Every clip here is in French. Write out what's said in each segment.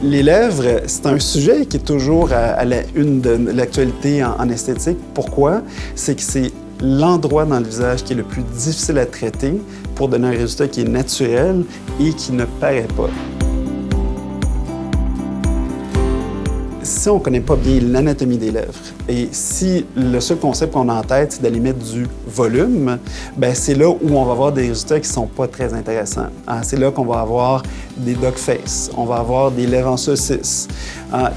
Les lèvres, c'est un sujet qui est toujours à la une de l'actualité en esthétique. Pourquoi? C'est que c'est l'endroit dans le visage qui est le plus difficile à traiter pour donner un résultat qui est naturel et qui ne paraît pas. Si on ne connaît pas bien l'anatomie des lèvres et si le seul concept qu'on a en tête, c'est d'aller mettre du volume, bien, c'est là où on va avoir des résultats qui ne sont pas très intéressants. C'est là qu'on va avoir des dog face, on va avoir des lèvres en saucisse.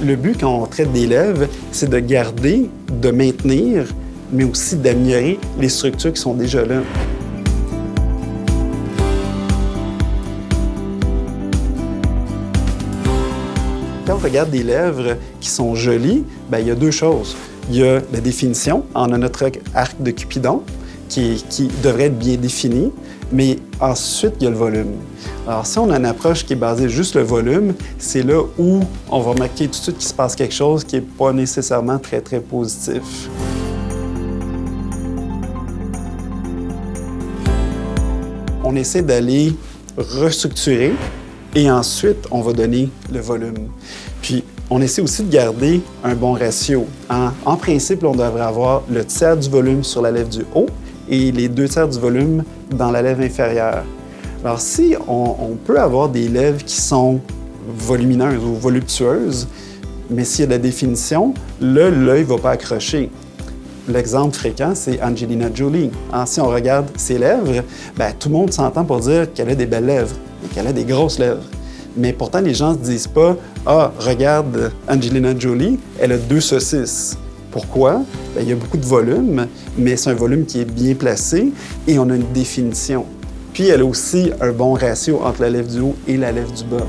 Le but quand on traite des lèvres, c'est de garder, de maintenir, mais aussi d'améliorer les structures qui sont déjà là. Quand on regarde des lèvres qui sont jolies, bien, il y a deux choses. Il y a la définition. On a notre arc de Cupidon qui devrait être bien défini, mais ensuite, il y a le volume. Alors, si on a une approche qui est basée juste le volume, c'est là où on va remarquer tout de suite qu'il se passe quelque chose qui n'est pas nécessairement très, très positif. On essaie d'aller restructurer et ensuite, on va donner le volume. Puis, on essaie aussi de garder un bon ratio. En principe, on devrait avoir le tiers du volume sur la lèvre du haut et les 2 tiers du volume dans la lèvre inférieure. Alors, si on peut avoir des lèvres qui sont volumineuses ou voluptueuses, mais s'il y a de la définition, là, l'œil ne va pas accrocher. L'exemple fréquent, c'est Angelina Jolie. Si on regarde ses lèvres, bien, tout le monde s'entend pour dire qu'elle a des belles lèvres, qu'elle a des grosses lèvres. Mais pourtant, les gens ne se disent pas « Ah, regarde Angelina Jolie, elle a 2 saucisses ». Pourquoi? Bien, il y a beaucoup de volume, mais c'est un volume qui est bien placé et on a une définition. Puis, elle a aussi un bon ratio entre la lèvre du haut et la lèvre du bas.